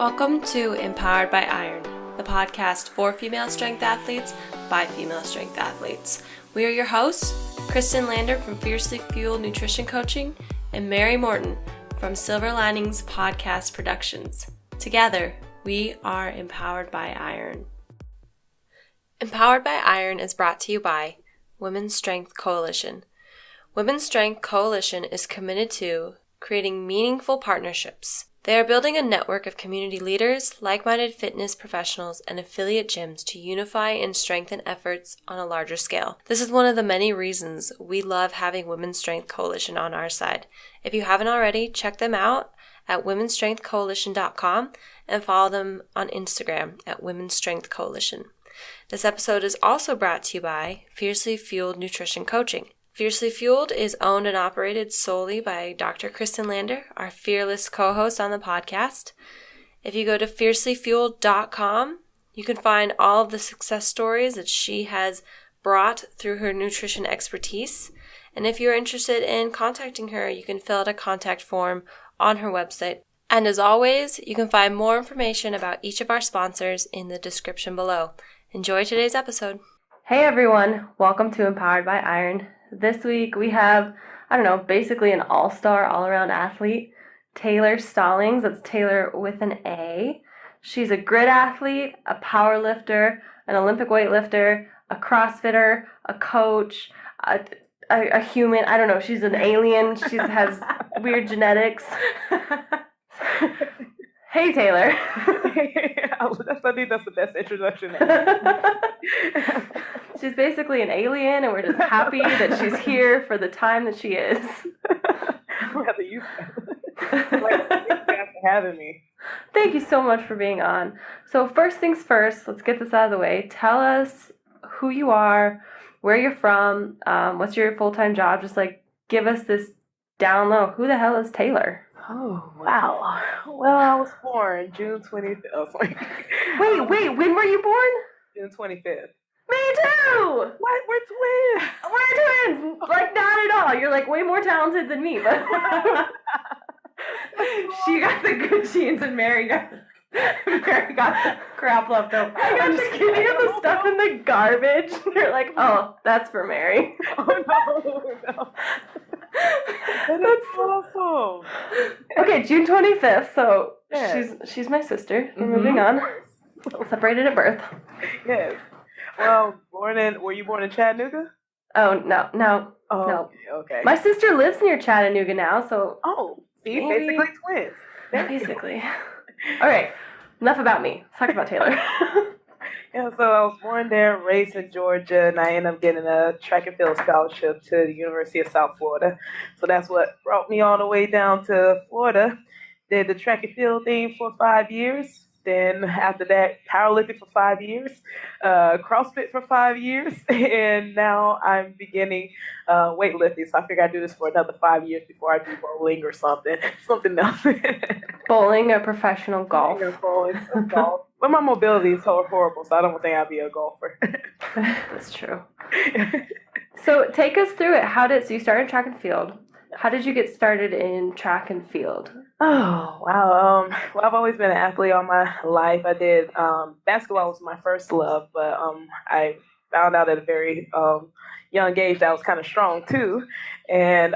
Welcome to Empowered by Iron, the podcast for female strength athletes by female strength athletes. We are your hosts, Kristen Lander from Fiercely Fueled Nutrition Coaching and Mary Morton from Silver Linings Podcast Productions. Together, we are Empowered by Iron. Empowered by Iron is brought to you by Women's Strength Coalition. Women's Strength Coalition is committed to creating meaningful partnerships. They are building a network of community leaders, like-minded fitness professionals, and affiliate gyms to unify and strengthen efforts on a larger scale. This is one of the many reasons we love having Women's Strength Coalition on our side. If you haven't already, check them out at womensstrengthcoalition.com and follow them on Instagram at Women's Strength Coalition. This episode is also brought to you by Fiercely Fueled Nutrition Coaching. Fiercely Fueled is owned and operated solely by Dr. Kristen Lander, our fearless co-host on the podcast. If you go to fiercelyfueled.com, you can find all of the success stories that she has brought through her nutrition expertise. And if you're interested in contacting her, you can fill out a contact form on her website. And as always, you can find more information about each of our sponsors in the description below. Enjoy today's episode. Hey everyone, welcome to Empowered by Iron. This week we have, basically an all-star, all-around athlete, Taylar Stallings. That's Taylar with an A. She's a grit athlete, a power lifter, an Olympic weightlifter, a CrossFitter, a coach, a human. I don't know. She's an alien. She has weird genetics. Hey, Taylar. I think that's the best introduction. She's basically an alien, and we're just happy that she's here for the time that she is. I'm rather you. Thank you guys for having me. Thank you so much for being on. So first things first, let's get this out of the way. Tell us who you are, where you're from, what's your full-time job. Just give us this down low. Who the hell is Taylar? Oh, wow. Well, I was born June 25th. Oh, sorry. Wait, when were you born? June 25th. Me too! What? We're twins! We're twins! Not at all. You're way more talented than me, but she got the good genes and Mary got crap left over. I'm just kidding. You have the stuff in the garbage. You're like, oh, that's for Mary. Oh, no. That's awesome. Okay, June 25th, so yes. she's my sister. We're moving on. Separated at birth. Yes. Well, were you born in Chattanooga? Oh, no. Oh, no. Okay. My sister lives near Chattanooga now, so... Oh, see, maybe. basically twins. Basically. All right, enough about me. Let's talk about Taylar. Yeah, so I was born there, raised in Georgia, and I ended up getting a track and field scholarship to the University of South Florida. So that's what brought me all the way down to Florida. Did the track and field thing for 5 years. Then after that, powerlifting for 5 years, CrossFit for 5 years, and now I'm beginning weightlifting. So I figure I'd do this for another 5 years before I do bowling or something else. Bowling or professional golf? Bowling, golf. But my mobility is so horrible, so I don't think I'll be a golfer. That's true. So take us through it. So you started track and field. How did you get started in track and field? Oh, wow. Well, I've always been an athlete all my life. I did basketball was my first love, but I found out at a very young age that I was kind of strong too. And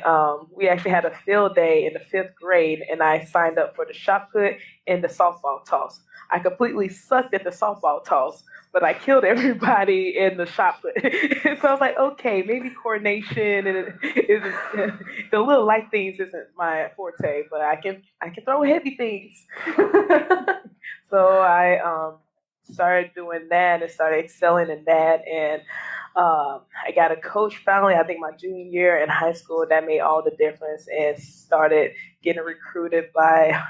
we actually had a field day in the 5th grade, and I signed up for the shot put and the softball toss. I completely sucked at the softball toss, but I killed everybody in the shot put. So I was like, okay, maybe coordination and the little light things isn't my forte, but I can throw heavy things. So I started doing that and started excelling in that, and I got a coach finally, I think my junior year in high school. That made all the difference, and started getting recruited by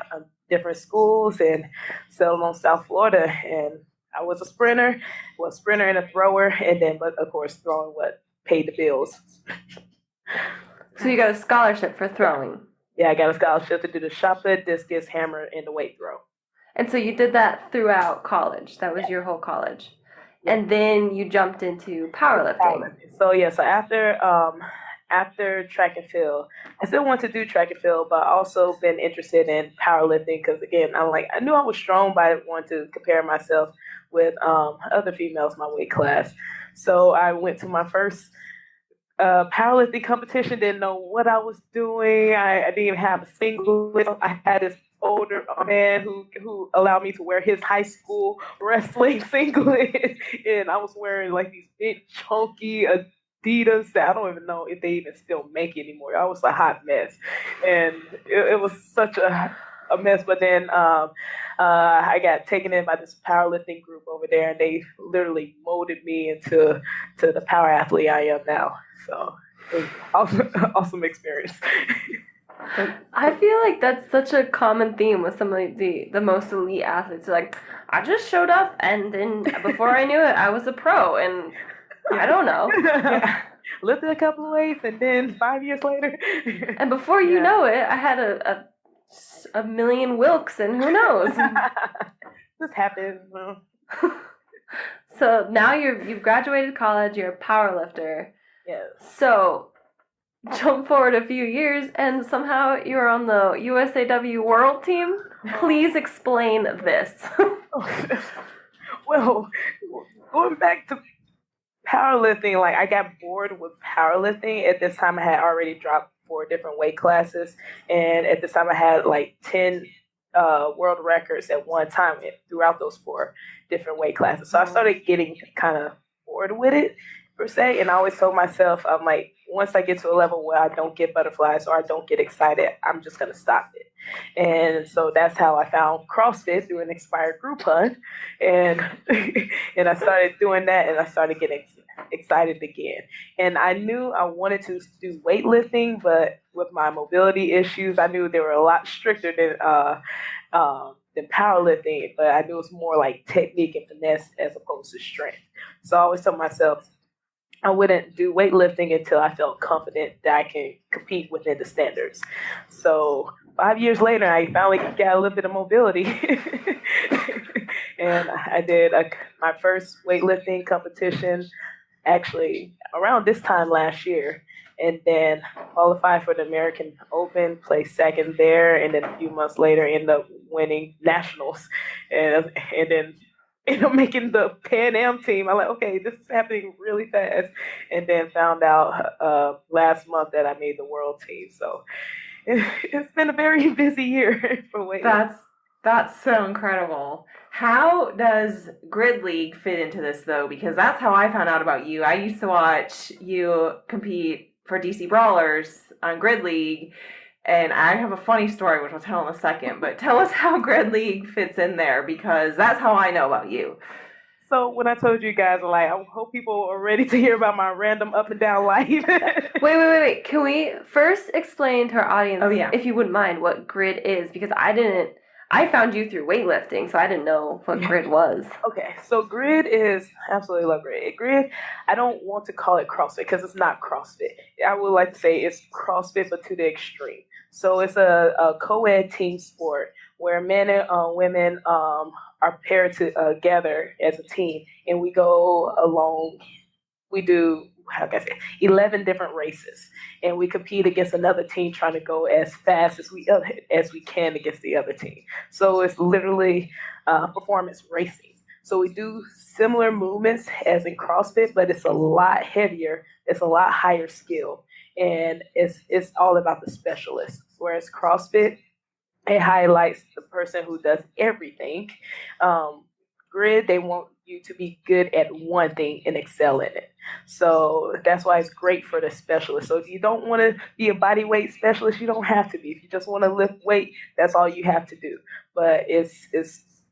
different schools and settled on South Florida. And I was a sprinter and a thrower, and then, but of course, throwing what paid the bills. So you got a scholarship for throwing? Yeah, I got a scholarship to do the shot put, discus, hammer, and the weight throw. And so you did that throughout college. That was your whole college. And then you jumped into powerlifting. So after after track and field, I still want to do track and field, but I also been interested in powerlifting because, again, I knew I was strong, but I wanted to compare myself with other females my weight class. So I went to my first powerlifting competition, didn't know what I was doing. I didn't even have a singlet. I had this older man who allowed me to wear his high school wrestling singlet, and I was wearing like these big chunky Adidas that I don't even know if they even still make anymore. I was a hot mess, and it was such a mess. But then I got taken in by this powerlifting group over there, and they literally molded me into the power athlete I am now. So it was awesome experience. I feel like that's such a common theme with some of the most elite athletes. Like, I just showed up, and then before I knew it, I was a pro, and I don't know. Yeah. Lifted a couple of weights, and then 5 years later. And before you know it, I had a million Wilks, and who knows? This happens. So now you've graduated college, you're a power lifter. Yes. So jump forward a few years, and somehow you're on the USAW World Team. Please explain this. Well, going back to powerlifting, like I got bored with powerlifting. At this time, I had already dropped 4 different weight classes, and at this time, I had like 10 world records at one time throughout those 4 different weight classes. So I started getting kind of bored with it, per se, and I always told myself, I'm like, once I get to a level where I don't get butterflies or I don't get excited, I'm just going to stop it. And so that's how I found CrossFit through an expired Groupon, and and I started doing that, and I started getting excited again. And I knew I wanted to do weightlifting, but with my mobility issues, I knew they were a lot stricter than powerlifting. But I knew it was more like technique and finesse as opposed to strength. So I always told myself I wouldn't do weightlifting until I felt confident that I can compete within the standards. So 5 years later, I finally got a little bit of mobility. And I did my first weightlifting competition actually around this time last year, and then qualified for the American Open, placed second there, and then a few months later ended up winning nationals, and then ended up making the Pan Am team. I'm like, okay, this is happening really fast, and then found out last month that I made the world team. So it's been a very busy year for weightlifting. That's so incredible. How does Grid League fit into this, though? Because that's how I found out about you. I used to watch you compete for DC Brawlers on Grid League, and I have a funny story, which I'll tell in a second. But tell us how Grid League fits in there, because that's how I know about you. So when I told you guys, I hope people are ready to hear about my random up and down life. Wait. Can we first explain to our audience, if you wouldn't mind, what Grid is? Because I found you through weightlifting, so I didn't know what Grid was. Okay, so Grid is, absolutely love Grid. Grid, I don't want to call it CrossFit because it's not CrossFit. I would like to say it's CrossFit, but to the extreme. So it's a co-ed team sport where men and women are paired together as a team, and we go along. We do, 11 different races, and we compete against another team trying to go as fast as we can against the other team. So it's literally performance racing. So we do similar movements as in CrossFit, but it's a lot heavier. It's a lot higher skill, and it's all about the specialist. Whereas CrossFit, it highlights the person who does everything. Grid, they want you to be good at one thing and excel in it. So that's why it's great for the specialist. So if you don't want to be a body weight specialist, you don't have to be. If you just want to lift weight, that's all you have to do. But it's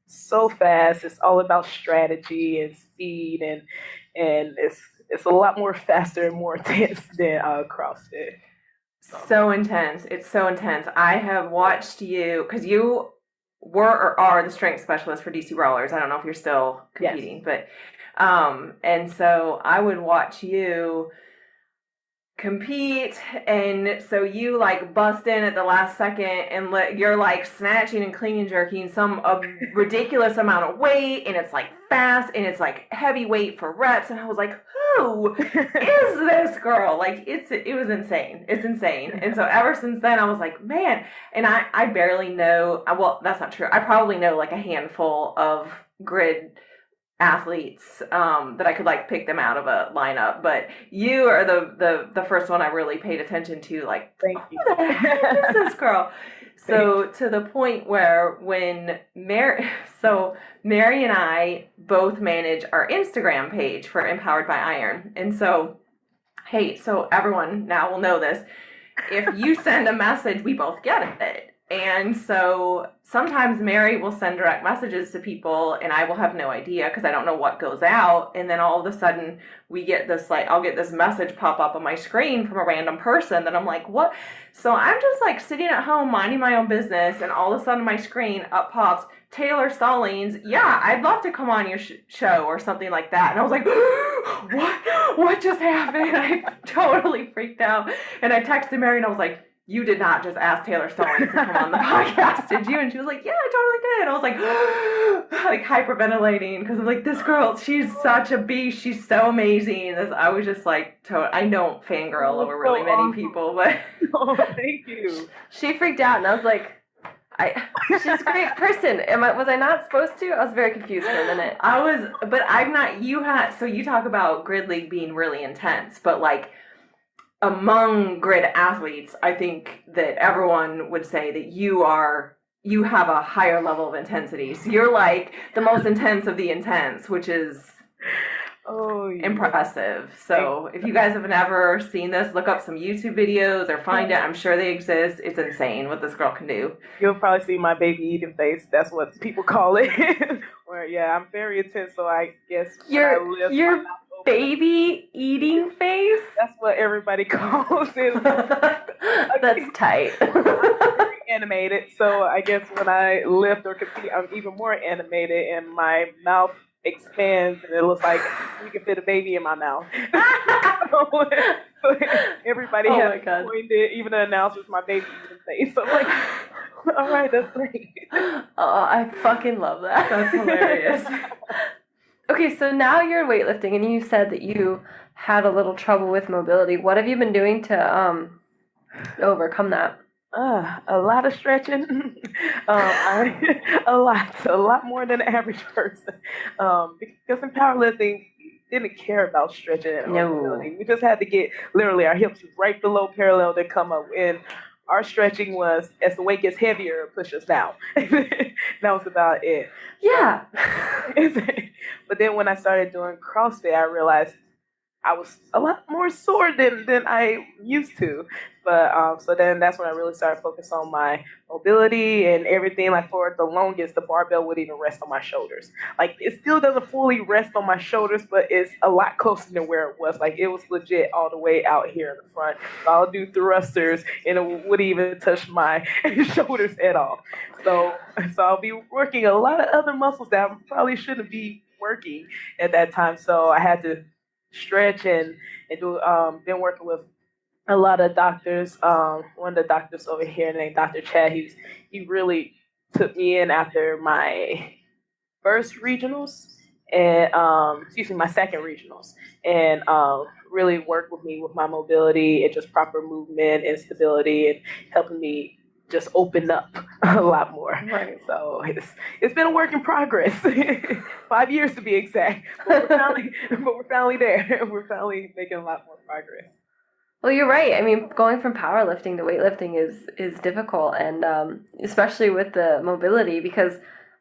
so fast. It's all about strategy and speed, and it's a lot more faster and more intense than CrossFit. So intense. It's so intense. I have watched you, because you were or are the strength specialist for DC Brawlers. I don't know if you're still competing, yes. But and so I would watch you compete, and so you like bust in at the last second and you're like snatching and clean and jerking some ridiculous amount of weight, and it's like fast and it's like heavy weight for reps, and I was like, who is this girl? Like it was insane. It's insane. And so ever since then I was like, man, and I barely know, well, that's not true, I probably know like a handful of grid athletes that I could like pick them out of a lineup, but you are the first one I really paid attention to, like, thank you. Who the heck is this girl? So to the point where when Mary and I both manage our Instagram page for Empowered by Iron, and so everyone now will know this, if you send a message we both get it. And so sometimes Mary will send direct messages to people and I will have no idea because I don't know what goes out. And then all of a sudden we get this, like, I'll get this message pop up on my screen from a random person that I'm like, what? So I'm just like sitting at home minding my own business, and all of a sudden my screen up pops, Taylar Stallings, yeah, I'd love to come on your show or something like that. And I was like, what just happened? I totally freaked out. And I texted Mary and I was like, you did not just ask Taylar Stallings to come on the podcast, did you? And she was like, yeah, I totally did. And I was like, like hyperventilating, because I'm like, this girl, she's such a beast. She's so amazing. I was just like, I don't fangirl over really many people, but. Oh, thank you. She freaked out, and I was like, she's a great person. Was I not supposed to? I was very confused for a minute. But I'm not, so you talk about Grid League being really intense, but like, among grid athletes, I think that everyone would say that you have a higher level of intensity. So you're like the most intense of the intense, which is impressive. So if you guys have never seen this, look up some YouTube videos or find it. I'm sure they exist. It's insane what this girl can do. You'll probably see my baby eating face. That's what people call it. Where, yeah, I'm very intense, so I guess your baby eating face? That's what everybody calls it. That's tight. I'm very animated, so I guess when I lift or compete, I'm even more animated, and my mouth expands, and it looks like you can fit a baby in my mouth. So everybody has coined it, even the announcers, my baby eating face. So I'm like, all right, that's great. Oh, I fucking love that. That's hilarious. Okay, so now you're in weightlifting, and you said that you had a little trouble with mobility. What have you been doing to overcome that? A lot of stretching. A lot more than the average person. Because in powerlifting, we didn't care about stretching and mobility. We just had to get literally our hips right below parallel to come up. And our stretching was, as the weight gets heavier, push us down. That was about it. Yeah. But then when I started doing CrossFit, I realized I was a lot more sore than I used to. But so then that's when I really started focusing on my mobility and everything. Like for the longest, the barbell wouldn't even rest on my shoulders. Like it still doesn't fully rest on my shoulders, but it's a lot closer than where it was. Like it was legit all the way out here in the front. So I'll do thrusters and it wouldn't even touch my shoulders at all. So I'll be working a lot of other muscles that I probably shouldn't be working at that time. So I had to stretch and do. Been working with a lot of doctors. One of the doctors over here named Dr. Chad, he really took me in after my first regionals and my second regionals, and really worked with me with my mobility and just proper movement and stability and helping me just open up a lot more. Right. So it's been a work in progress. 5 years to be exact. But we're finally there. We're finally making a lot more progress. Well, you're right. I mean, going from powerlifting to weightlifting is difficult, and especially with the mobility, because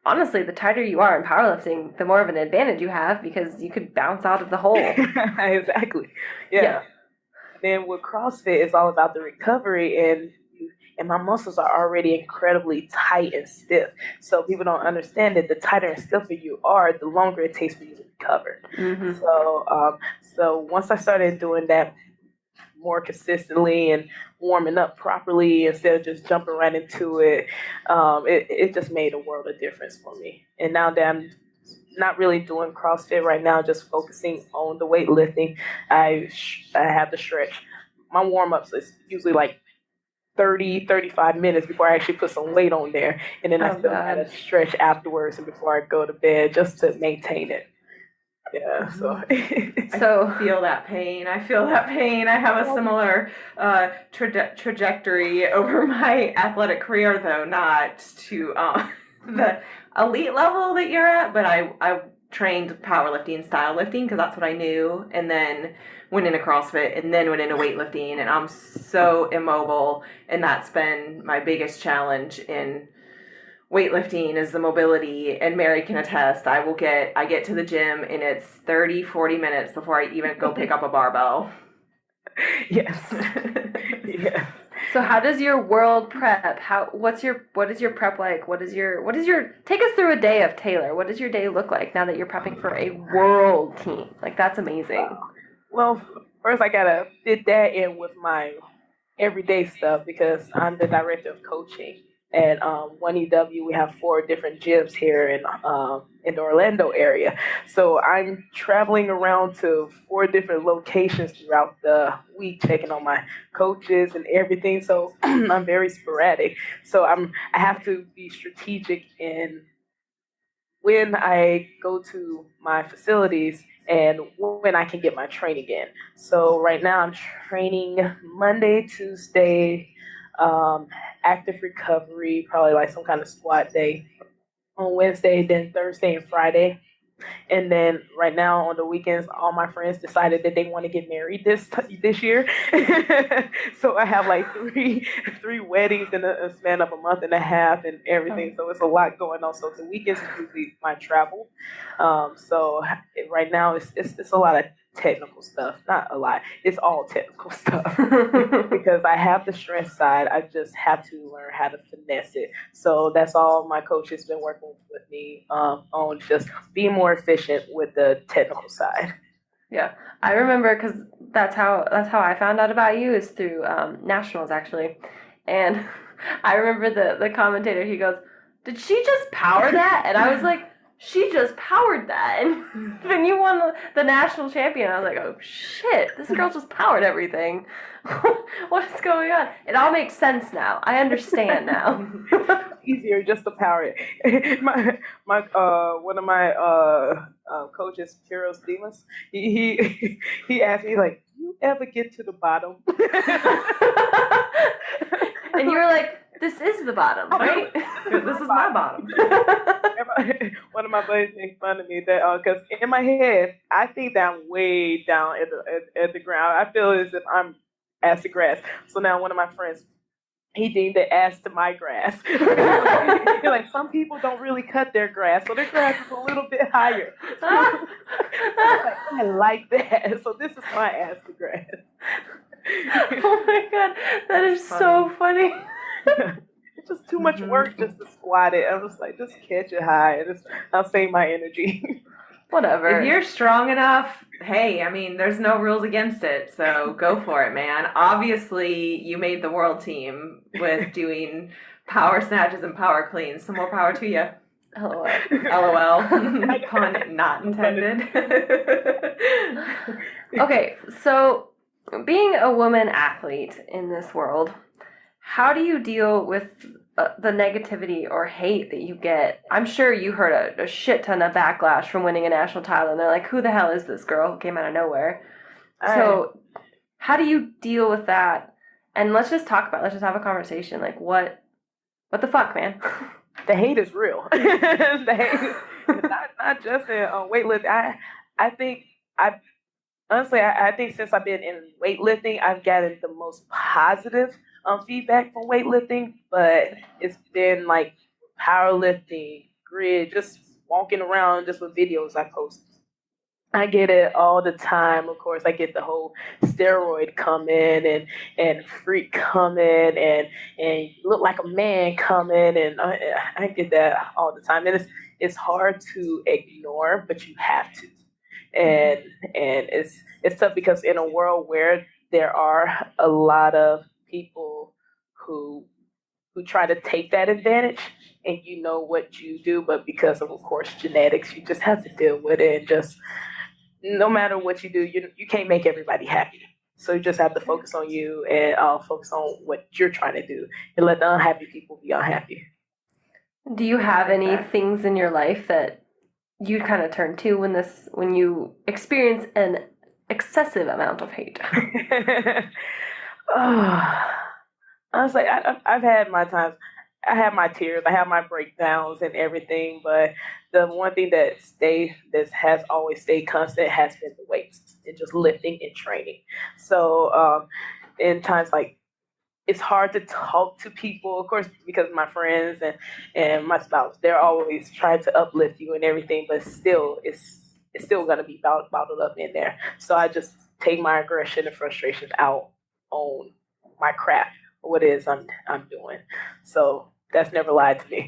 honestly, the tighter you are in powerlifting, the more of an advantage you have because you could bounce out of the hole. Exactly. Yeah. Then with CrossFit, it's all about the recovery, and my muscles are already incredibly tight and stiff. So people don't understand that the tighter and stiffer you are, the longer it takes for you to recover. Mm-hmm. So once I started doing that more consistently and warming up properly instead of just jumping right into it, it just made a world of difference for me. And now that I'm not really doing CrossFit right now, just focusing on the weightlifting, I have to stretch my warm-ups is usually like 35 minutes before I actually put some weight on there. And then I still kind of stretch afterwards and before I go to bed just to maintain it. Yeah, so I feel that pain. I have a similar trajectory over my athletic career, though not to the elite level that you're at, but I trained powerlifting, style lifting, because that's what I knew, and then went into CrossFit, and then went into weightlifting, and I'm so immobile, and that's been my biggest challenge in weightlifting is the mobility, and Mary can attest. I get to the gym and it's 30-40 minutes before I even go pick up a barbell. Yes. Yeah. So how does your world prep? What is your prep like? What is your take us through a day of Taylar. What does your day look like now that you're prepping for a world team? Like, that's amazing. Well, first I gotta fit that in with my everyday stuff because I'm the director of coaching. At 1EW, we have 4 different gyms here in the Orlando area. So I'm traveling around to 4 different locations throughout the week, checking on my coaches and everything. So I'm very sporadic. So I have to be strategic in when I go to my facilities and when I can get my training in. So right now I'm training Monday, Tuesday, active recovery, probably like some kind of squat day on Wednesday, then Thursday and Friday. And then right now on the weekends, all my friends decided that they want to get married this year. So I have like three weddings in a span of a month and a half and everything. So it's a lot going on. So the weekends is usually my travel. So right now it's a lot of technical stuff. Not a lot. It's all technical stuff because I have the strength side. I just have to learn how to finesse it. So that's all my coach has been working with me on, just being more efficient with the technical side. Yeah, I remember because that's how I found out about you is through nationals actually, and I remember the commentator. He goes, "Did she just power that?" And I was like, she just powered that. And then you won the national champion. I was like, oh shit, this girl just powered everything. What is going on? It all makes sense now. I understand now. Easier just to power it. my one of my coaches, Taylar Stallings, he asked me like, "Do you ever get to the bottom?" And you were like, "This is the bottom, right? This is my bottom." One of my buddies made fun of me that because in my head I think that I'm way down at the ground. I feel as if I'm ass to grass. So now one of my friends, he deemed it ass to my grass. Like, some people don't really cut their grass, so their grass is a little bit higher. I like that. So this is my ass to grass. Oh my god, that is so funny. It's just too much work just to squat it. I'm just like, just catch it high and I'll save my energy. Whatever. If you're strong enough, hey, I mean, there's no rules against it, so go for it, man. Obviously, you made the world team with doing power snatches and power cleans. Some more power to you. LOL. LOL. Pun not intended. Okay, so being a woman athlete in this world, how do you deal with the negativity or hate that you get? I'm sure you heard a shit ton of backlash from winning a national title, and they're like, who the hell is this girl who came out of nowhere? So how do you deal with that? And let's just have a conversation. Like, what the fuck, man? The hate is real. The hate is not just in weightlifting. I think since I've been in weightlifting, I've gotten the most positive feedback from weightlifting, but it's been like powerlifting, grid, just walking around just with videos I post. I get it all the time. Of course, I get the whole steroid coming and freak coming and look like a man coming, and I get that all the time. And it's hard to ignore, but you have to. And it's tough because in a world where there are a lot of people who try to take that advantage, and you know what you do, but because of course genetics, you just have to deal with it. And just no matter what you do, you can't make everybody happy. So you just have to focus on you and focus on what you're trying to do, and let the unhappy people be unhappy. Do you have any things in your life that you kind of turn to when you experience an excessive amount of hate? Honestly, I've had my times. I have my tears. I have my breakdowns and everything. But the one thing that has always stayed constant has been the weights and just lifting and training. So in times like, it's hard to talk to people, of course, because my friends and my spouse, they're always trying to uplift you and everything, but still, it's still gonna be bottled up in there. So I just take my aggression and frustrations out on my craft, what it is I'm doing. So that's never lied to me.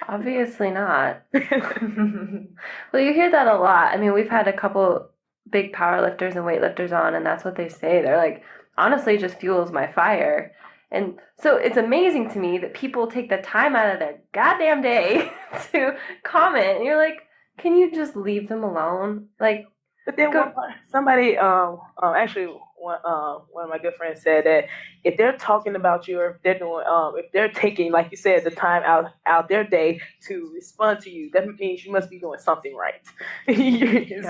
Obviously not. Well, you hear that a lot. I mean, we've had a couple big powerlifters and weightlifters on, and that's what they say. They're like, honestly, it just fuels my fire. And so it's amazing to me that people take the time out of their goddamn day to comment. And you're like, can you just leave them alone? Like, but then somebody, actually, one of my good friends said that if they're talking about you, or if they're doing, if they're taking, like you said, the time out their day to respond to you, that means you must be doing something right. Yes.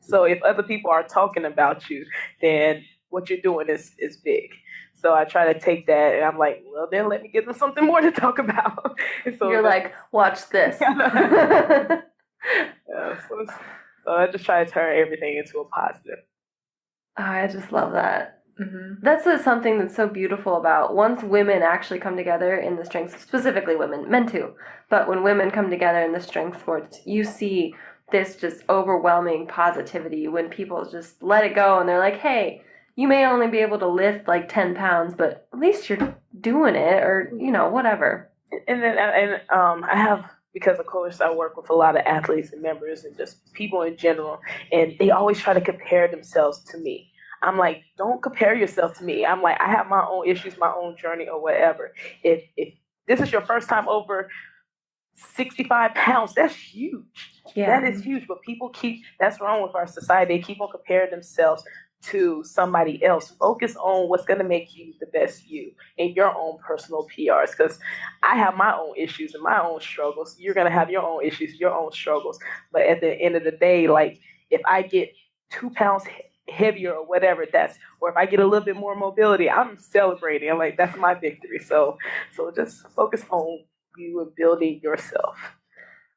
So if other people are talking about you, then what you're doing is big. So I try to take that, and I'm like, well, then let me give them something more to talk about. So you're like, watch this. So I just try to turn everything into a positive. Oh, I just love that. Mm-hmm. That's something that's so beautiful about once women actually come together in the strength, specifically women, men too, but when women come together in the strength sports, you see this just overwhelming positivity when people just let it go and they're like, hey, you may only be able to lift like 10 pounds, but at least you're doing it, or, whatever. And then I have, because of course I work with a lot of athletes and members and just people in general, and they always try to compare themselves to me. I'm like, don't compare yourself to me. I'm like, I have my own issues, my own journey, or whatever. If this is your first time over 65 pounds, that's huge. Yeah. That is huge. But people that's wrong with our society. They keep on comparing themselves to somebody else. Focus on what's going to make you the best you in your own personal PRs, because I have my own issues and my own struggles. You're going to have your own issues, your own struggles. But at the end of the day, like, if I get 2 pounds heavier or whatever, or if I get a little bit more mobility, I'm celebrating. I'm like, that's my victory. So just focus on you and building yourself.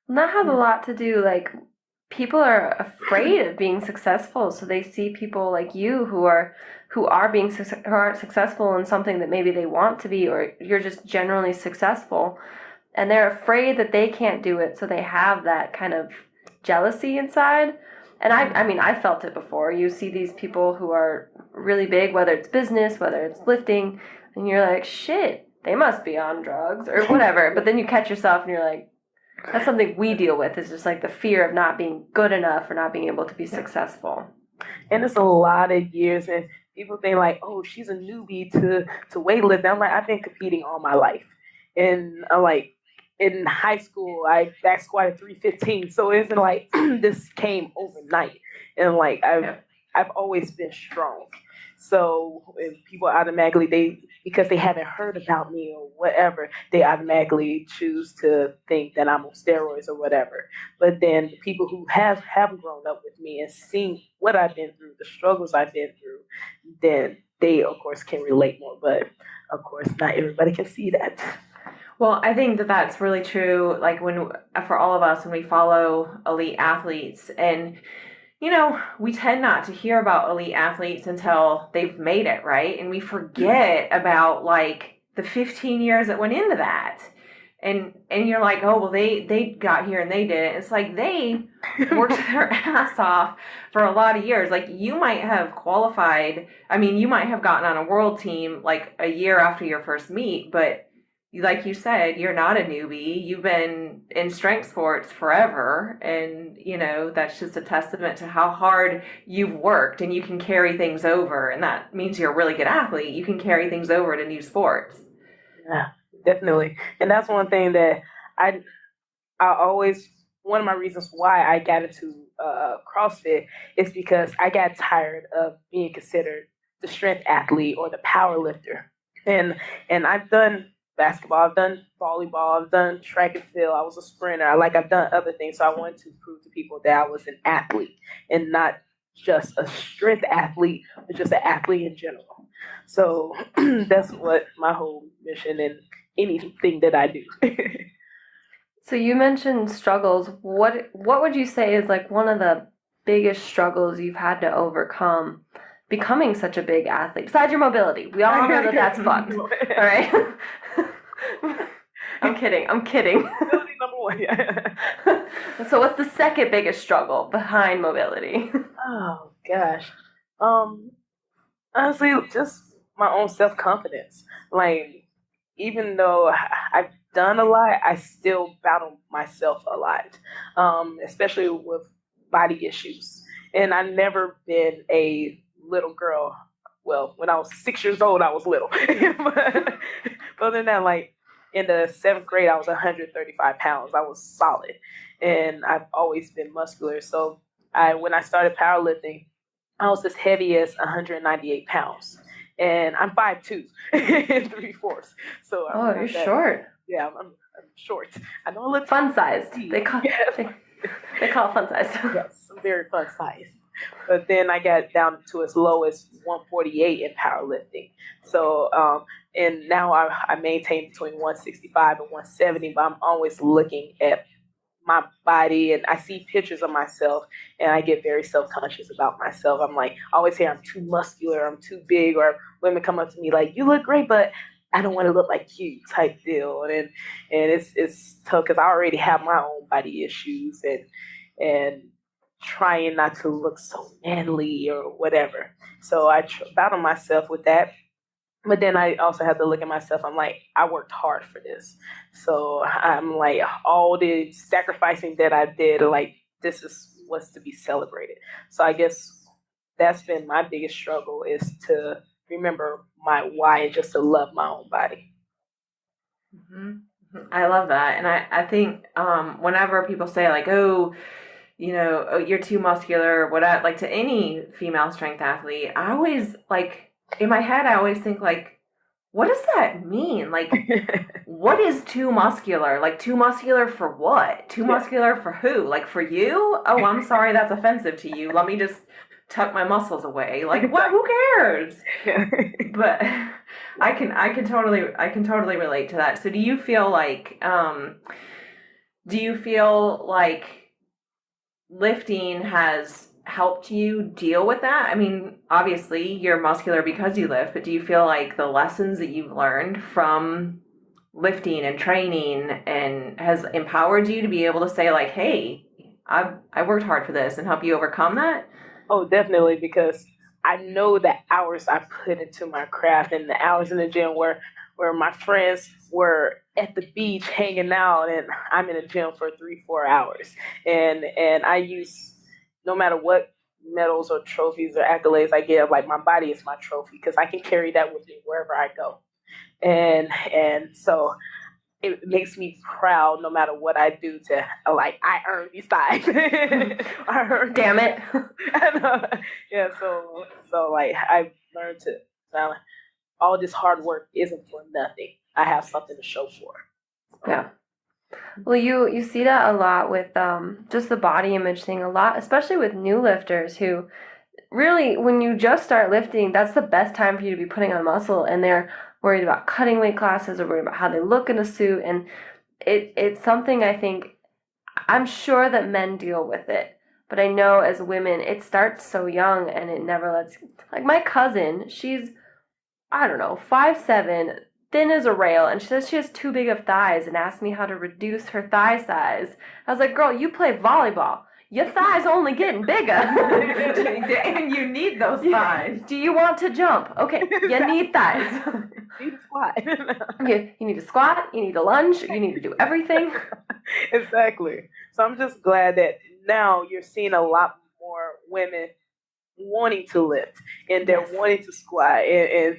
And that has a lot to do, like, people are afraid of being successful, so they see people like you who are successful in something that maybe they want to be, or you're just generally successful, and they're afraid that they can't do it, so they have that kind of jealousy inside. And I mean, I felt it before. You see these people who are really big, whether it's business, whether it's lifting, and you're like, shit, they must be on drugs or whatever. But then you catch yourself and you're like, that's something we deal with, is just like the fear of not being good enough or not being able to be successful. And it's a lot of years, and people think like, oh, she's a newbie to weightlifting. I'm like, I've been competing all my life. And I'm like, in high school, I back squatted 315. So it isn't like this came overnight. And like, I've always been strong. So if people automatically, because they haven't heard about me or whatever, they automatically choose to think that I'm on steroids or whatever. But then the people who have grown up with me and seen what I've been through, the struggles I've been through, then they, of course, can relate more. But, of course, not everybody can see that. Well, I think that that's really true. Like, for all of us, when we follow elite athletes, and we tend not to hear about elite athletes until they've made it, right? And we forget about like the 15 years that went into that. And you're like, oh, well, they got here and they did it. It's like they worked their ass off for a lot of years. Like, you might have qualified. I mean, you might have gotten on a world team like a year after your first meet, but like you said, you're not a newbie. You've been in strength sports forever. And, that's just a testament to how hard you've worked, and you can carry things over. And that means you're a really good athlete. You can carry things over to new sports. Yeah, definitely. And that's one thing that one of my reasons why I got into CrossFit is because I got tired of being considered the strength athlete or the power lifter. And I've done basketball, I've done volleyball, I've done track and field, I was a sprinter, I've done other things. So I wanted to prove to people that I was an athlete and not just a strength athlete, but just an athlete in general. So that's what my whole mission and anything that I do. So you mentioned struggles. What would you say is like one of the biggest struggles you've had to overcome becoming such a big athlete? Besides your mobility. We all know that that's fucked. All right? I'm kidding. Mobility number one, yeah. So what's the second biggest struggle behind mobility? Oh gosh. Honestly, just my own self-confidence. Like, even though I've done a lot, I still battle myself a lot, especially with body issues. And I've never been a little girl. Well, when I was 6 years old, I was little. But other than that, like in the 7th grade, I was 135 pounds. I was solid. And I've always been muscular. So when I started powerlifting, I was as heavy as 198 pounds. And I'm 5'2" and 3/4. So you're short. Yeah, I'm short. I know I look fun sized. They call it fun sized. Yes, I'm very fun sized. But then I got down to as low as 148 in powerlifting. So and now I maintain between 165 and 170. But I'm always looking at my body, and I see pictures of myself, and I get very self-conscious about myself. I'm like, I always hear I'm too muscular, I'm too big, or women come up to me like, you look great, but I don't want to look like you type deal. And it's tough because I already have my own body issues and trying not to look so manly or whatever. So I battle myself with that. But then I also have to look at myself. I'm like, I worked hard for this. So I'm like, all the sacrificing that I did, like, this is what's to be celebrated. So I guess that's been my biggest struggle, is to remember my why and just to love my own body. Mm-hmm. I love that. And I think whenever people say like, oh, you're too muscular, what like to any female strength athlete, I always like, in my head, I always think like, what does that mean? Like, what is too muscular? Like, too muscular for what? Too muscular for who? Like, for you? Oh, I'm sorry, that's offensive to you. Let me just tuck my muscles away. Like, what? Who cares? But I can totally relate to that. So, do you feel like lifting has helped you deal with that? I mean, obviously you're muscular because you lift, but do you feel like the lessons that you've learned from lifting and training and has empowered you to be able to say like, hey, I worked hard for this, and help you overcome that? Oh, definitely, because I know the hours I put into my craft and the hours in the gym where my friends were at the beach hanging out and I'm in the gym for 3-4 hours. And I use, no matter what medals or trophies or accolades I get, like, my body is my trophy because I can carry that with me wherever I go. And so it makes me proud no matter what I do to, like, I earned these thighs. Damn it. Yeah, so like, I've learned to, all this hard work isn't for nothing. I have something to show for. Yeah. Well, you see that a lot with just the body image thing a lot, especially with new lifters who really, when you just start lifting, that's the best time for you to be putting on muscle, and they're worried about cutting weight classes or worried about how they look in a suit, and it's something I think, I'm sure that men deal with it, but I know as women it starts so young and it never lets, like my cousin, she's, I don't know, 5'7", thin as a rail, and she says she has too big of thighs and asked me how to reduce her thigh size. I was like, girl, you play volleyball. Your thighs only getting bigger. And you need those thighs. Do you want to jump? Okay, you need thighs. You need to squat. You need to squat, you need to lunge, you need to do everything. Exactly. So I'm just glad that now you're seeing a lot more women wanting to lift, and they're wanting to squat, and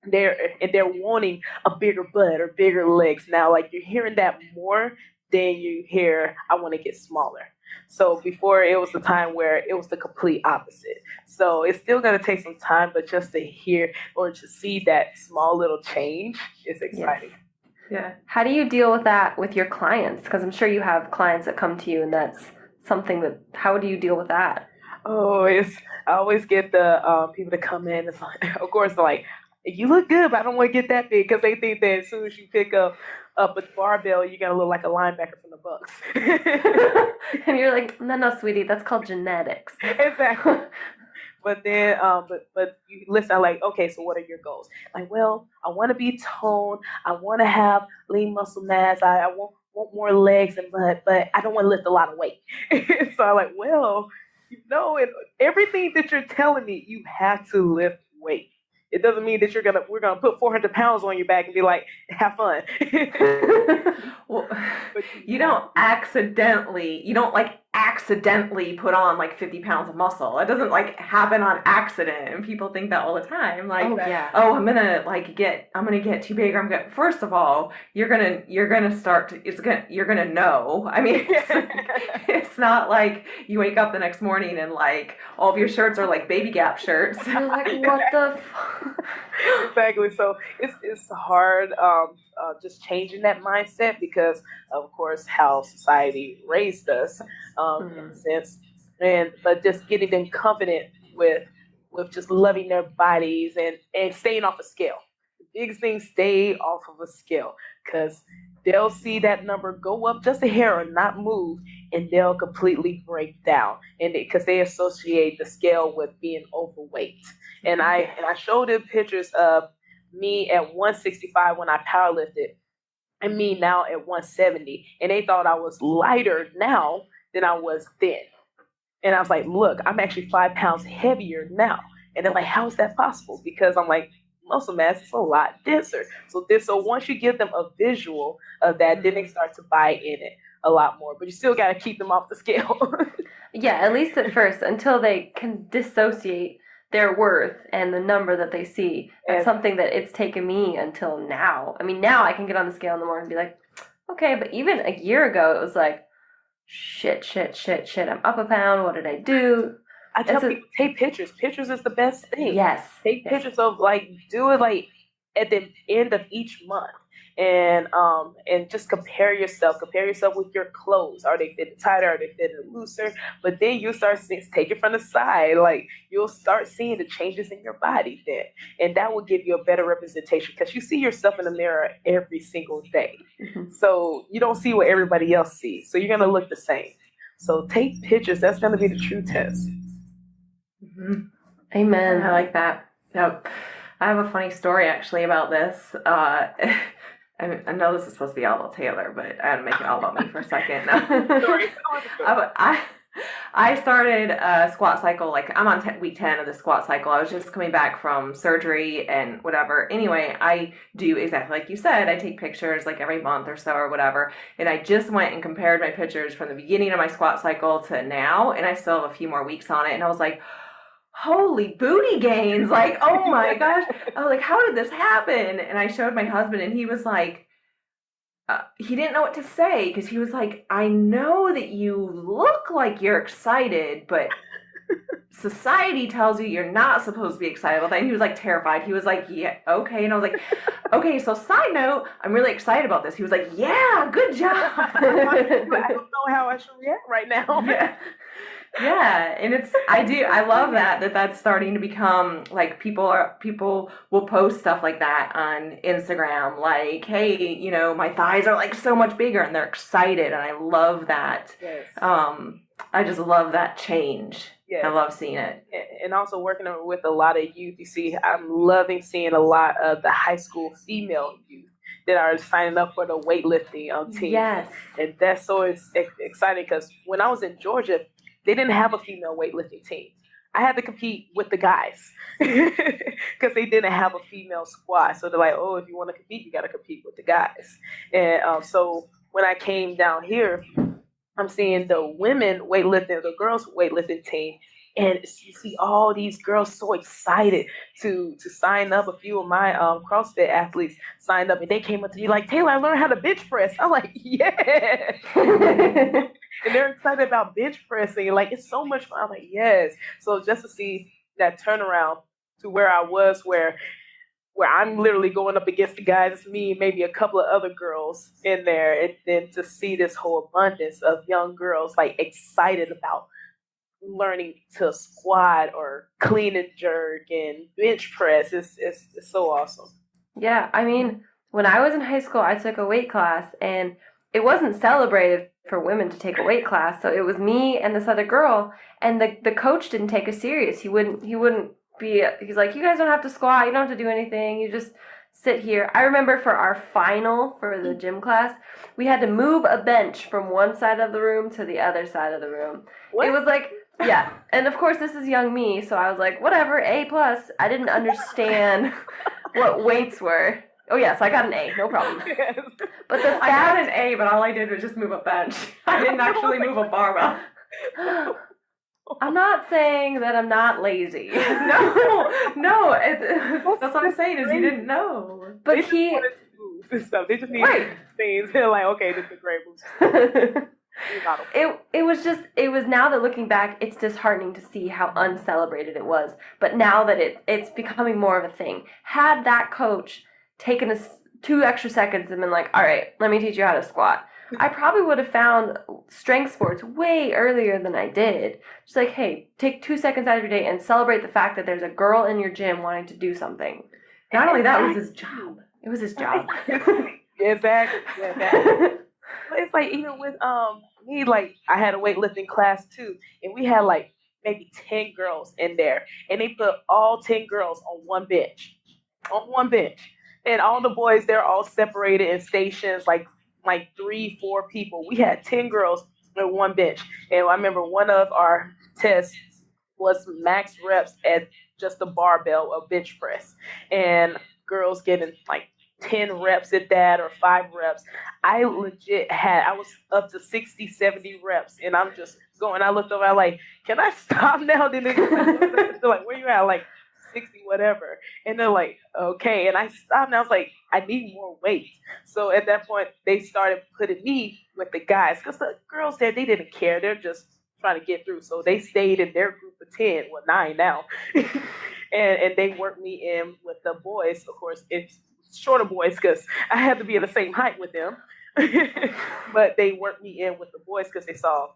they're wanting a bigger butt or bigger legs now. Like, you're hearing that more than you hear, I want to get smaller. So before it was the time where it was the complete opposite. So it's still going to take some time, but just to hear or to see that small little change is exciting. Yeah. How do you deal with that with your clients? Because I'm sure you have clients that come to you and that's something that, how do you deal with that? Oh, I always get the people to come in. It's like, of course, they're like, you look good, but I don't want to get that big because they think that as soon as you pick up a barbell, you're gonna look like a linebacker from the Bucks. And you're like, no, sweetie, that's called genetics. Exactly. But then, but you listen. I'm like, okay, so what are your goals? Like, well, I want to be toned. I want to have lean muscle mass. I want more legs and butt, but I don't want to lift a lot of weight. So I'm like, well, everything that you're telling me, you have to lift weight. It doesn't mean that we're gonna put 400 pounds on your back and be like, have fun. Well, you don't accidentally put on like 50 pounds of muscle. It doesn't like happen on accident, and people think that all the time. Like, I'm gonna get too big. Or first of all, you're gonna know. I mean, it's not like you wake up the next morning and like all of your shirts are like Baby Gap shirts. You're like, what the Exactly. So it's hard just changing that mindset because of course how society raised us in a sense, but just getting them confident with just loving their bodies and staying off a scale. The biggest thing, stay off of a scale because they'll see that number go up just a hair or not move and they'll completely break down and because they associate the scale with being overweight. And I showed them pictures of me at 165 when I powerlifted and me now at 170. And they thought I was lighter now than I was then. And I was like, look, I'm actually 5 pounds heavier now. And they're like, how is that possible? Because I'm like, muscle mass is a lot denser. So once you give them a visual of that, then they start to buy in it a lot more. But you still got to keep them off the scale. Yeah, at least at first, until they can dissociate their worth and the number that they see. That's something that it's taken me until now. I mean, now I can get on the scale in the morning and be like, okay, but even a year ago, it was like, shit, I'm up a pound, what did I do? I tell people, take pictures. Pictures is the best thing. Yes. Take pictures of do it like at the end of each month. And just compare yourself with your clothes. Are they fitting tighter? Are they fitting looser? But then you start take it from the side. Like you'll start seeing the changes in your body then. And that will give you a better representation because you see yourself in the mirror every single day. Mm-hmm. So you don't see what everybody else sees. So you're going to look the same. So take pictures. That's going to be the true test. Mm-hmm. Amen. I like that. Yep. I have a funny story actually about this. I know this is supposed to be all about Taylar, but I had to make it all about me for a second. I started a squat cycle, like I'm on week 10 of the squat cycle. I was just coming back from surgery and whatever. Anyway, I do exactly like you said. I take pictures like every month or so or whatever. And I just went and compared my pictures from the beginning of my squat cycle to now. And I still have a few more weeks on it. And I was like, holy booty gains. Like, oh my gosh. I was like, how did this happen? And I showed my husband and he was like, he didn't know what to say because he was like, I know that you look like you're excited, but society tells you you're not supposed to be excited about that. And he was like terrified. He was like, yeah, okay. And I was like, okay, so side note, I'm really excited about this. He was like, yeah, good job. I don't know how I should react right now. Yeah, and I love that's starting to become like people will post stuff like that on Instagram, like, hey, my thighs are like so much bigger and they're excited, and I love that. Yes. I just love that change. Yes. I love seeing it. And also working with a lot of youth. You see, I'm loving seeing a lot of the high school female youth that are signing up for the weightlifting team. Yes. And that's so exciting because when I was in Georgia, they didn't have a female weightlifting team. I had to compete with the guys because they didn't have a female squad. So they're like, oh, if you want to compete, you got to compete with the guys. And so when I came down here, I'm seeing the women weightlifting, the girls weightlifting team, And you see all these girls so excited to sign up. A few of my CrossFit athletes signed up, and they came up to me like, Taylar, I learned how to bench press. I'm like, yeah. And they're excited about bench pressing. Like, it's so much fun. I'm like, yes. So just to see that turnaround to where I was, where I'm literally going up against the guys, it's me, maybe a couple of other girls in there, and then to see this whole abundance of young girls like excited about learning to squat or clean and jerk and bench press, it's so awesome. Yeah, I mean, when I was in high school, I took a weight class, and it wasn't celebrated for women to take a weight class. So it was me and this other girl, and the coach didn't take us serious. He's like, you guys don't have to squat, you don't have to do anything, you just sit here. I remember for our final for the gym class, we had to move a bench from one side of the room to the other side of the room. What? It was like, yeah. And of course, this is young me, so I was like, whatever, A+. I didn't understand what weights were. Oh, yeah, so I got an A, no problem. But I got an A, but all I did was just move a bench. I didn't actually move a barbell. I'm not saying that I'm not lazy. No, that's what I'm saying is you didn't know. But they just need things. They're like, okay, this is a great move. It was now that looking back, it's disheartening to see how uncelebrated it was. But now that it's becoming more of a thing. Had that coach taken us 2 extra seconds and been like, all right, let me teach you how to squat, I probably would have found strength sports way earlier than I did. Just like, hey, take 2 seconds out of your day and celebrate the fact that there's a girl in your gym wanting to do something. Not only that, it was his job. It was his job. Exactly. But it's like, even with me, like, I had a weightlifting class too, and we had like maybe 10 girls in there, and they put all 10 girls on one bench. And all the boys, they're all separated in stations, like 3-4 people. We had 10 girls on one bench. And I remember one of our tests was max reps at just a barbell of bench press. And girls getting like 10 reps at that, or 5 reps. I was up to 60, 70 reps. And I'm just going, I looked over, I'm like, can I stop now? Then they're like, where you at? Like, 60 whatever, and they're like, okay. And I stopped, and I was like, I need more weight. So at that point, they started putting me with the guys, because the girls there, they didn't care, they're just trying to get through. So they stayed in their group of 10, 9 now. and they worked me in with the boys. Of course, it's shorter boys because I had to be the same height with them. But they worked me in with the boys because they saw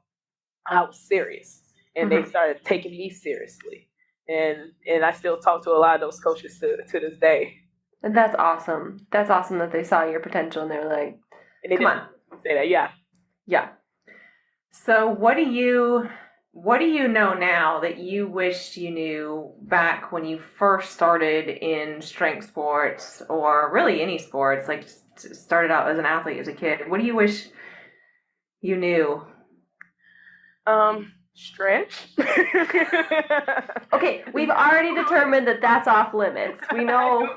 I was serious, and they started taking me seriously. And I still talk to a lot of those coaches to this day. And that's awesome. That's awesome that they saw your potential and they were like, come on. Say that, yeah. Yeah. So what do you know now that you wished you knew back when you first started in strength sports, or really any sports, like started out as an athlete as a kid? What do you wish you knew? Stretch. Okay, we've already determined that that's off limits. We know.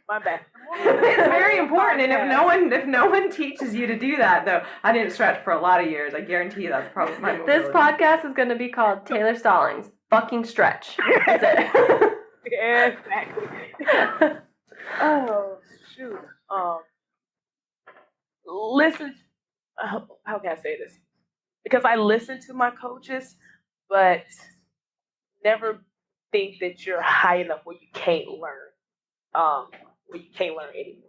My bad. It's very important, and if no one teaches you to do that, though, I didn't stretch for a lot of years. I guarantee you that's probably my mobility. This podcast is going to be called Taylar Stallings Fucking Stretch. That's it. Yeah, exactly. Oh shoot. Listen. How can I say this? Because I listen to my coaches, but never think that you're high enough where you can't learn. Where you can't learn anymore.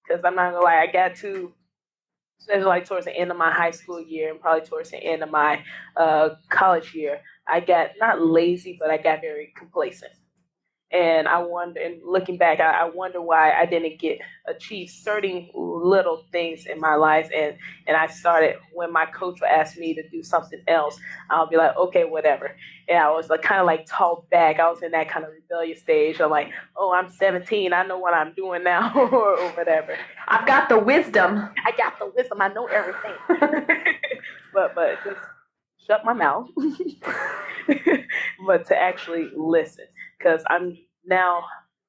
Because I'm not gonna lie, I got to, especially like towards the end of my high school year and probably towards the end of my college year, I got not lazy, but I got very complacent. And I wonder, and looking back, I wonder why I didn't achieve certain little things in my life. And I started, when my coach would ask me to do something else, I'll be like, okay, whatever. And I was like, kind of like taught back. I was in that kind of rebellious stage. I'm like, oh, I'm 17. I know what I'm doing now, or whatever. I've got the wisdom. I know everything. but just shut my mouth. But to actually listen. Because I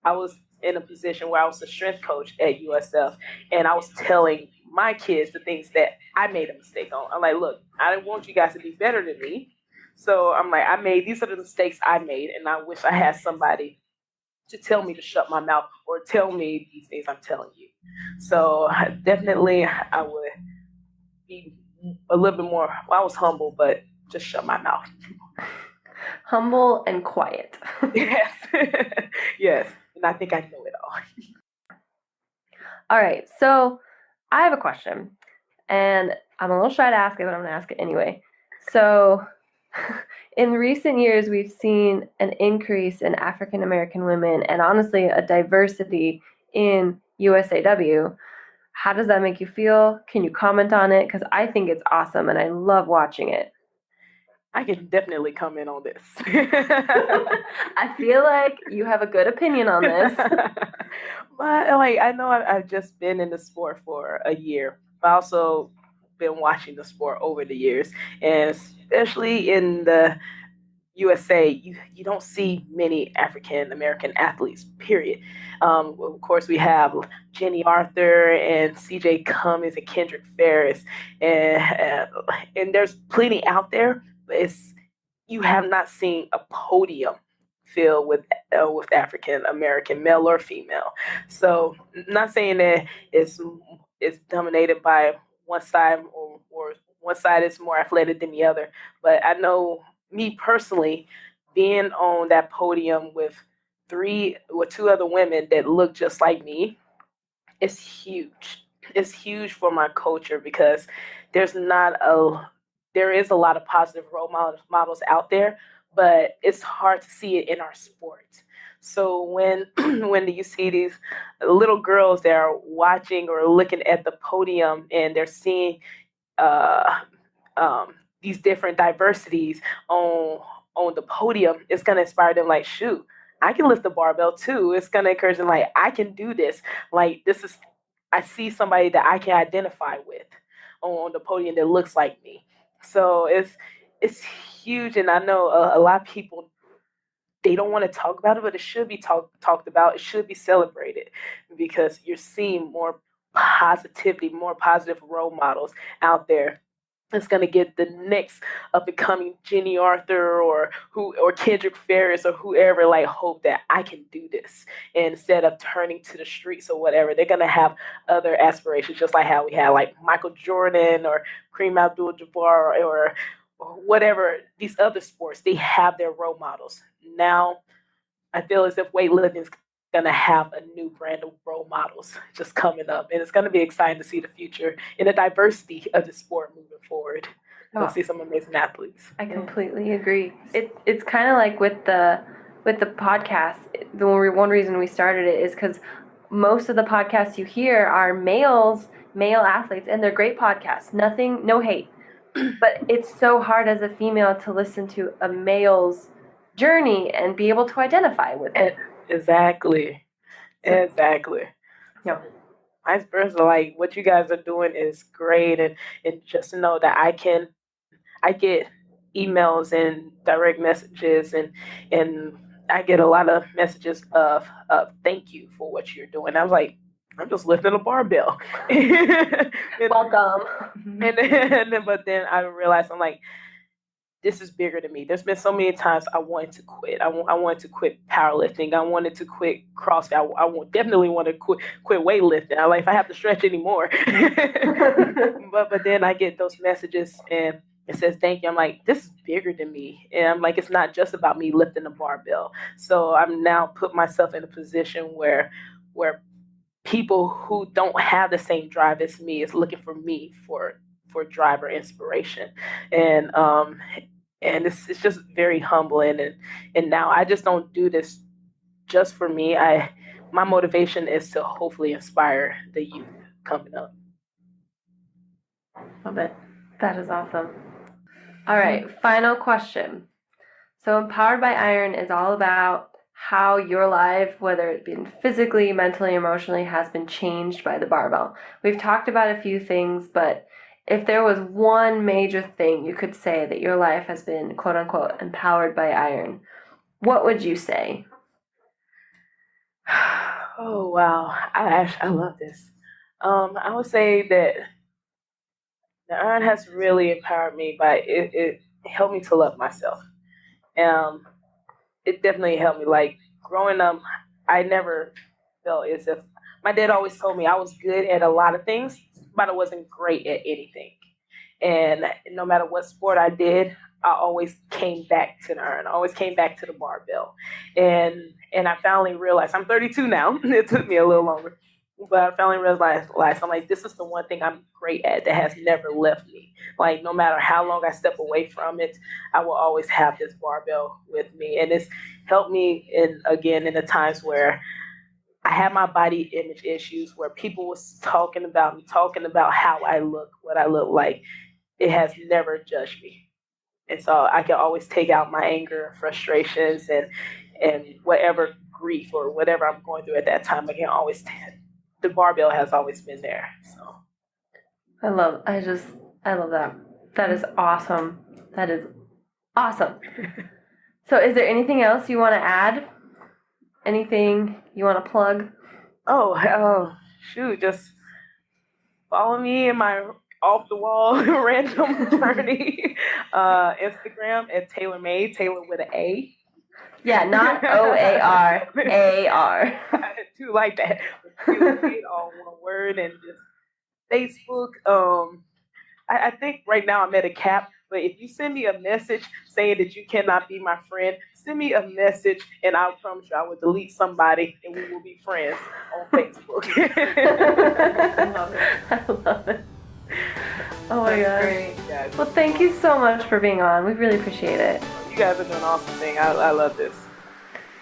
was in a position where I was a strength coach at USAW, and I was telling my kids the things that I made a mistake on. I'm like, look, I don't want you guys to be better than me, So I'm like, these are the mistakes I made, and I wish I had somebody to tell me to shut my mouth or tell me these things I'm telling you. So definitely I would be a little bit more, well, I was humble, but just shut my mouth. Humble and quiet. Yes. Yes. And I think I know it all. All right. So I have a question, and I'm a little shy to ask it, but I'm going to ask it anyway. So in recent years, we've seen an increase in African American women and honestly a diversity in USAW. How does that make you feel? Can you comment on it? Because I think it's awesome and I love watching it. I can definitely comment on this. I feel like you have a good opinion on this. But like, I know I've just been in the sport for a year, but also been watching the sport over the years, and especially in the USA, you don't see many African American athletes. Period. Of course, we have Jenny Arthur and C.J. Cummings and Kendrick Ferris, and there's plenty out there. But you have not seen a podium filled with African American male or female. So, not saying that it's dominated by one side or one side is more athletic than the other, but I know me personally being on that podium with two other women that look just like me is huge. It's huge for my culture because there's not a there is a lot of positive role models out there, but it's hard to see it in our sport. So when when you see these little girls that are watching or looking at the podium and they're seeing uh, these different diversities on the podium, it's gonna inspire them. Like, shoot, I can lift the barbell too. It's gonna encourage them. Like, I can do this. Like, this is. I see somebody that I can identify with on the podium that looks like me. So it's huge, and I know a lot of people they don't want to talk about it, but it should be talked about. It should be celebrated because you're seeing more positivity, more positive role models out there. It's gonna get the next up and coming Jenny Arthur or Kendrick Ferris or whoever like hope that I can do this. And instead of turning to the streets or whatever, they're gonna have other aspirations, just like how we had like Michael Jordan or Kareem Abdul-Jabbar or whatever these other sports. They have their role models. Now I feel as if weightlifting is gonna have a new brand of role models just coming up, and it's gonna be exciting to see the future and the diversity of the sport moving forward. We'll see some amazing athletes. I completely agree. It's kind of like with the podcast. The one reason we started it is because most of the podcasts you hear are male athletes, and they're great podcasts. No hate, but it's so hard as a female to listen to a male's journey and be able to identify with it. Exactly. Yeah. Vice versa, like what you guys are doing is great, and just to know that I get emails and direct messages and I get a lot of messages of thank you for what you're doing. I was like, I'm just lifting a barbell. Welcome. But then I realized I'm like, this is bigger than me. There's been so many times I wanted to quit. I wanted to quit powerlifting. I wanted to quit CrossFit. Definitely want to quit weightlifting. I like if I have to stretch anymore. but then I get those messages and it says thank you. I'm like, this is bigger than me. And I'm like, it's not just about me lifting the barbell. So I'm now put myself in a position where people who don't have the same drive as me is looking for me for drive or inspiration. And it's just very humbling, and now I just don't do this just for me. My motivation is to hopefully inspire the youth coming up. Love it. That is awesome. All right, final question. So Empowered by Iron is all about how your life, whether it be physically, mentally, emotionally, has been changed by the barbell. We've talked about a few things, but if there was one major thing you could say that your life has been, quote unquote, empowered by iron, what would you say? Oh, wow. I love this. I would say that the iron has really empowered me by it helped me to love myself. It definitely helped me. Like growing up, I never felt as if my dad always told me I was good at a lot of things, but I wasn't great at anything. And no matter what sport I did, I always came back to the iron. I always came back to the barbell. And I finally realized, I'm 32 now. It took me a little longer. But I finally realized, I'm like, this is the one thing I'm great at that has never left me. Like, no matter how long I step away from it, I will always have this barbell with me. And it's helped me, in the times where I had my body image issues, where people was talking about me, talking about how I look, what I look like. It has never judged me. And so I can always take out my anger, frustrations, and whatever grief or whatever I'm going through at that time. The barbell has always been there. So I love that. That is awesome. That is awesome. So is there anything else you want to add? Anything you want to plug? Shoot, just follow me in my off the wall random journey. Instagram at Taylar Made, Taylor with an A. Yeah, not OAR, AR. I do like that. Taylar Made, all one word, and just Facebook. I think right now I'm at a cap, but if you send me a message saying that you cannot be my friend, send me a message and I promise you I will delete somebody and we will be friends on Facebook. I love it. Oh my gosh. Great. Well, thank you so much for being on. We really appreciate it. You guys are doing an awesome thing. I love this.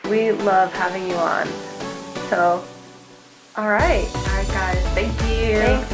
We love having you on. So, all right. All right, guys. Thank you. Thanks.